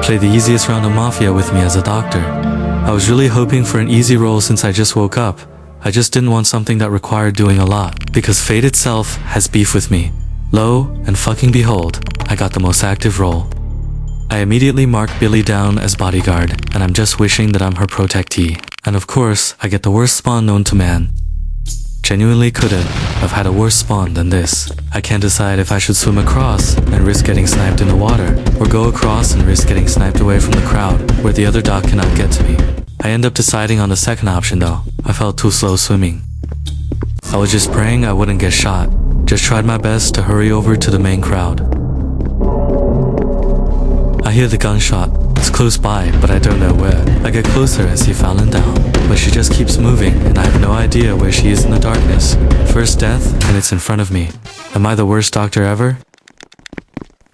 play the easiest round of mafia with me as a doctor. I was really hoping for an easy role since I just woke up. I just didn't want something that required doing a lot, because fate itself has beef with me. Lo and fucking behold, I got the most active role. I immediately marked Billy down as bodyguard, and I'm just wishing that I'm her protectee. And of course, I get the worst spawn known to man. Genuinely couldn't have had a worse spawn than this. I can't decide if I should swim across and risk getting sniped in the water, or go across and risk getting sniped away from the crowd, where the other doc cannot get to me. I end up deciding on the second option though. I felt too slow swimming. I was just praying I wouldn't get shot. Just tried my best to hurry over to the main crowd. I hear the gunshot. It's close by, but I don't know where. I get closer and see Fallon down, but she just keeps moving and I have no idea where she is in the darkness. First death, and it's in front of me. Am I the worst doctor ever?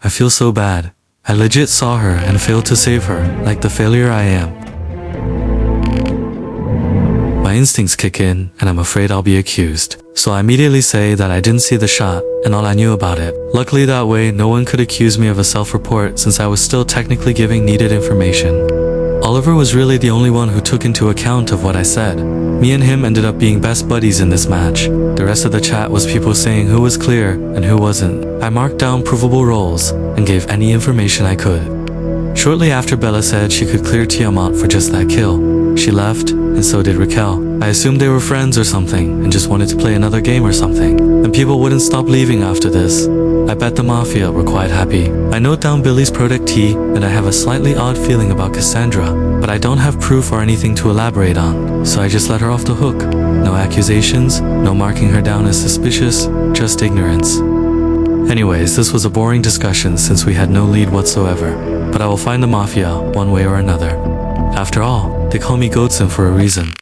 I feel so bad. I legit saw her and failed to save her, like the failure I am. My instincts kick in, and I'm afraid I'll be accused. So I immediately say that I didn't see the shot, and all I knew about it. Luckily that way, no one could accuse me of a self-report since I was still technically giving needed information. Oliver was really the only one who took into account of what I said. Me and him ended up being best buddies in this match. The rest of the chat was people saying who was clear and who wasn't. I marked down provable roles and gave any information I could. Shortly after Bella said she could clear Tiamat for just that kill, she left, and so did Raquel. I assumed they were friends or something and just wanted to play another game or something, and people wouldn't stop leaving after this. I bet the Mafia were quite happy. I note down Billy's protectee, and I have a slightly odd feeling about Cassandra, but I don't have proof or anything to elaborate on, so I just let her off the hook. No accusations, no marking her down as suspicious, just ignorance. Anyways, this was a boring discussion since we had no lead whatsoever, but I will find the Mafia one way or another. After all, they call me Goatson for a reason.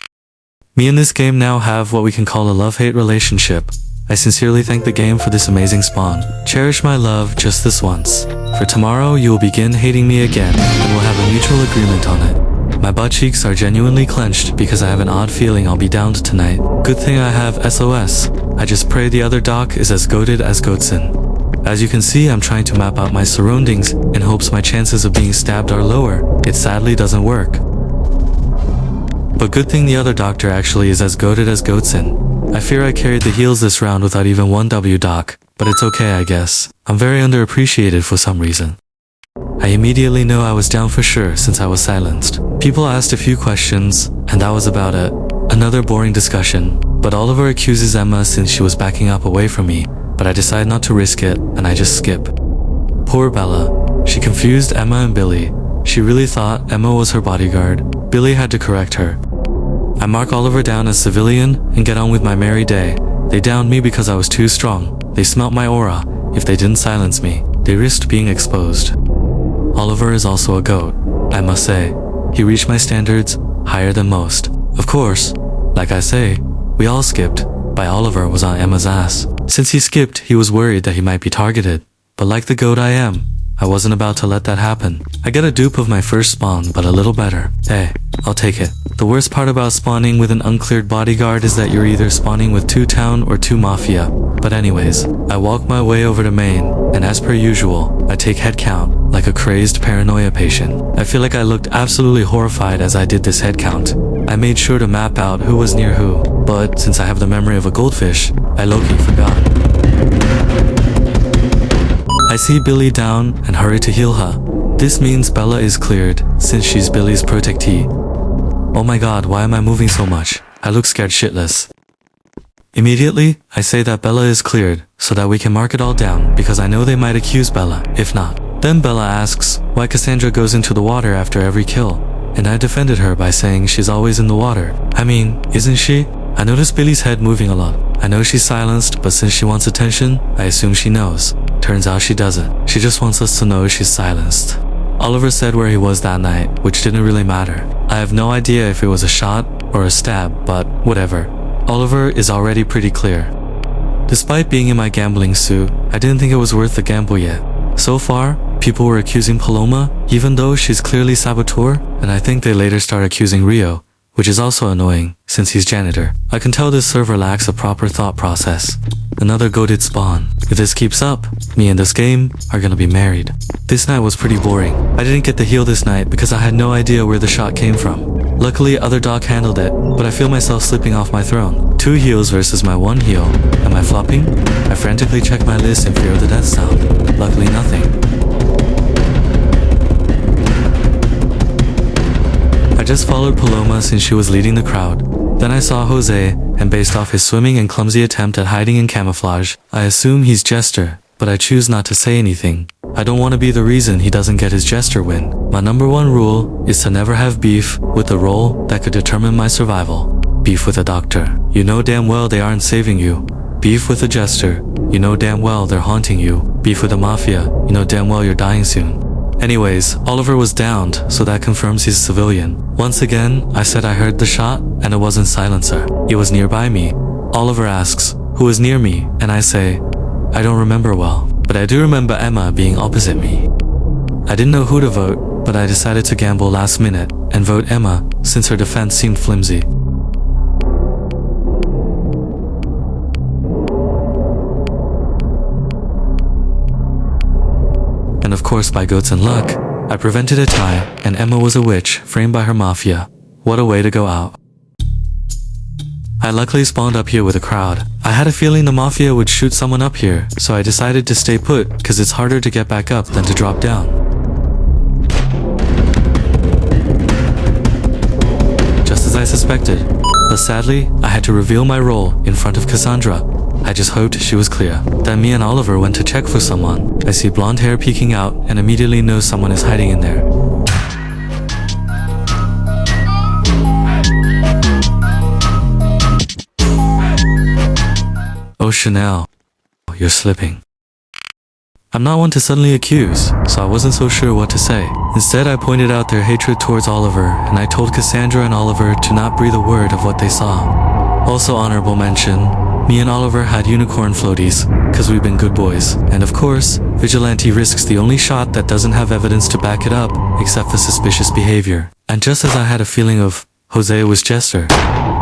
Me and this game now have what we can call a love-hate relationship. I sincerely thank the game for this amazing spawn. Cherish my love just this once. For tomorrow, you will begin hating me again, and we'll have a mutual agreement on it. My butt cheeks are genuinely clenched because I have an odd feeling I'll be downed tonight. Good thing I have SOS. I just pray the other doc is as goated as Goatson. As you can see, I'm trying to map out my surroundings in hopes my chances of being stabbed are lower. It sadly doesn't work. But good thing the other doctor actually is as goated as Goatson. I fear I carried the heels this round without even one W doc, but it's okay I guess. I'm very underappreciated for some reason. I immediately know I was down for sure since I was silenced. People asked a few questions, and that was about it. Another boring discussion, but Oliver accuses Emma since she was backing up away from me, but I decide not to risk it, and I just skip. Poor Bella. She confused Emma and Billy. She really thought Emma was her bodyguard. Billy had to correct her. I mark Oliver down as civilian and get on with my merry day. They downed me because I was too strong. They smelt my aura. If they didn't silence me, they risked being exposed. Oliver is also a goat, I must say. He reached my standards, higher than most. Of course, like I say, we all skipped. But Oliver was on Emma's ass. Since he skipped, he was worried that he might be targeted. But like the goat I am, I wasn't about to let that happen. I get a dupe of my first spawn, but a little better. Hey, I'll take it. The worst part about spawning with an uncleared bodyguard is that you're either spawning with 2 town or 2 mafia. But anyways, I walk my way over to main, and as per usual, I take head count, like a crazed paranoia patient. I feel like I looked absolutely horrified as I did this head count. I made sure to map out who was near who, but since I have the memory of a goldfish, I low-key forgot. I see Billy down and hurry to heal her. This means Bella is cleared, since she's Billy's protectee. Oh my god, why am I moving so much? I look scared shitless. Immediately, I say that Bella is cleared, so that we can mark it all down, because I know they might accuse Bella, if not. Then Bella asks why Cassandra goes into the water after every kill, and I defended her by saying she's always in the water. I mean, isn't she? I notice Billy's head moving a lot. I know she's silenced, but since she wants attention, I assume she knows. Turns out she doesn't. She just wants us to know she's silenced. Oliver said where he was that night, which didn't really matter. I have no idea if it was a shot or a stab, but whatever. Oliver is already pretty clear. Despite being in my gambling suit, I didn't think it was worth the gamble yet. So far, people were accusing Paloma, even though she's clearly saboteur, and I think they later start accusing Rio, which is also annoying, since he's janitor. I can tell this server lacks a proper thought process. Another goated spawn. If this keeps up, me and this game are gonna be married. This night was pretty boring. I didn't get the heal this night because I had no idea where the shot came from. Luckily, other doc handled it, but I feel myself slipping off my throne. 2 heals versus my 1 heal. Am I flopping? I frantically check my list in fear of the death sound. Luckily, nothing. I just followed Paloma since she was leading the crowd. Then I saw Jose, and based off his swimming and clumsy attempt at hiding in camouflage, I assume he's Jester, but I choose not to say anything. I don't want to be the reason he doesn't get his Jester win. My number 1 rule is to never have beef with the role that could determine my survival. Beef with a doctor. You know damn well they aren't saving you. Beef with a Jester. You know damn well they're haunting you. Beef with a mafia. You know damn well you're dying soon. Anyways, Oliver was downed, so that confirms he's a civilian. Once again, I said I heard the shot, and it wasn't silencer. It was nearby me. Oliver asks, who is near me? And I say, I don't remember well, but I do remember Emma being opposite me. I didn't know who to vote, but I decided to gamble last minute and vote Emma, since her defense seemed flimsy. And of course, by goats and luck, I prevented a tie, and Emma was a witch, framed by her mafia. What a way to go out. I luckily spawned up here with a crowd. I had a feeling the mafia would shoot someone up here, so I decided to stay put, cause it's harder to get back up than to drop down. Just as I suspected. But sadly, I had to reveal my role in front of Cassandra. I just hoped she was clear. Then me and Oliver went to check for someone. I see blonde hair peeking out and immediately know someone is hiding in there. Oh Chanel, you're slipping. I'm not one to suddenly accuse, so I wasn't so sure what to say. Instead, I pointed out their hatred towards Oliver, and I told Cassandra and Oliver to not breathe a word of what they saw. Also honorable mention, me and Oliver had unicorn floaties, cause we've been good boys. And of course, Vigilante risks the only shot that doesn't have evidence to back it up, except for suspicious behavior. And just as I had a feeling of, Jose was Jester,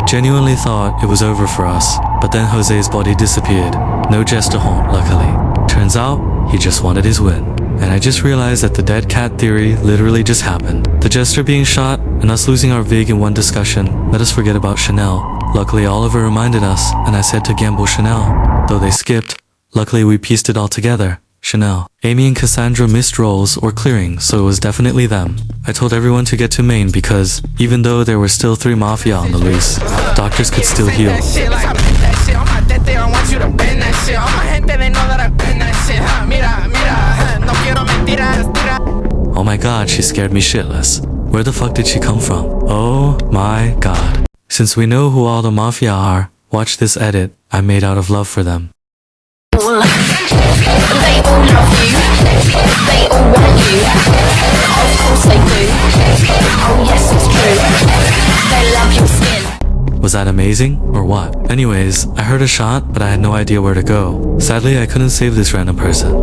genuinely thought it was over for us, but then Jose's body disappeared. No Jester haunt, luckily. Turns out, he just wanted his win. And I just realized that the dead cat theory literally just happened. The Jester being shot, and us losing our Vig in one discussion, let us forget about Chanel. Luckily Oliver reminded us, and I said to gamble Chanel. Though they skipped, luckily we pieced it all together. Chanel. Amy and Cassandra missed rolls or clearing, so it was definitely them. I told everyone to get to main because, even though there were still 3 mafia on the loose, doctors could still heal. Oh my god, she scared me shitless. Where the fuck did she come from? Oh my god. Since we know who all the mafia are, watch this edit I made out of love for them. They all love you. They all want you. Of course they do. Oh yes, it's true. They love your skin. Was that amazing, or what? Anyways, I heard a shot, but I had no idea where to go. Sadly, I couldn't save this random person.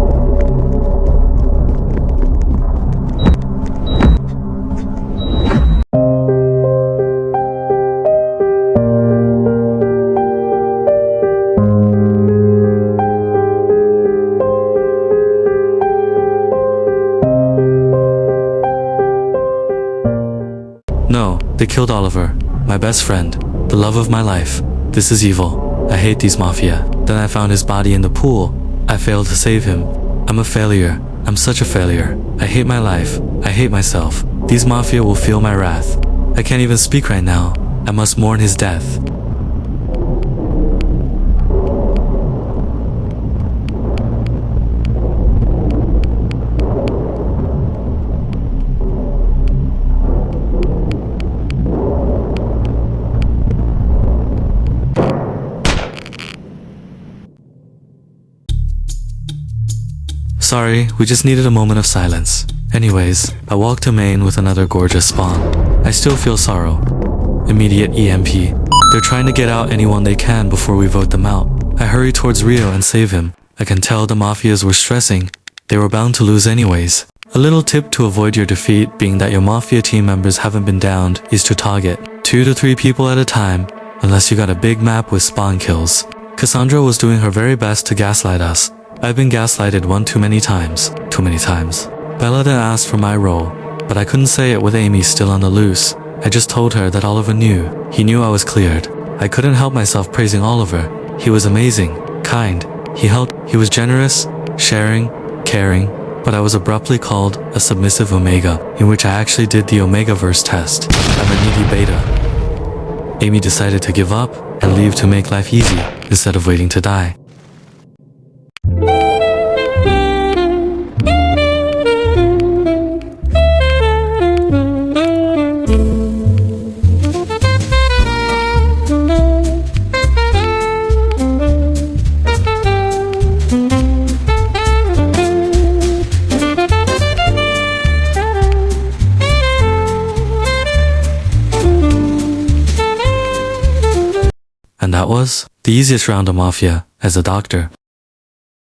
No, they killed Oliver, my best friend, the love of my life. This is evil. I hate these mafia. Then I found his body in the pool. I failed to save him. I'm a failure. I'm such a failure. I hate my life. I hate myself. These mafia will feel my wrath. I can't even speak right now. I must mourn his death. Sorry, we just needed a moment of silence. Anyways, I walked to main with another gorgeous spawn. I still feel sorrow. Immediate EMP. They're trying to get out anyone they can before we vote them out. I hurry towards Rio and save him. I can tell the mafias were stressing. They were bound to lose anyways. A little tip to avoid your defeat being that your mafia team members haven't been downed is to target 2 to 3 people at a time, unless you got a big map with spawn kills. Cassandra was doing her very best to gaslight us. I've been gaslighted one too many times. Too many times. Bella then asked for my role, but I couldn't say it with Amy still on the loose. I just told her that Oliver knew. He knew I was cleared. I couldn't help myself praising Oliver. He was amazing, kind. He helped. He was generous, sharing, caring. But I was abruptly called a submissive Omega, in which I actually did the Omega-verse test. I'm a needy beta. Amy decided to give up and leave to make life easy instead of waiting to die. And that was the easiest round of Mafia as a doctor.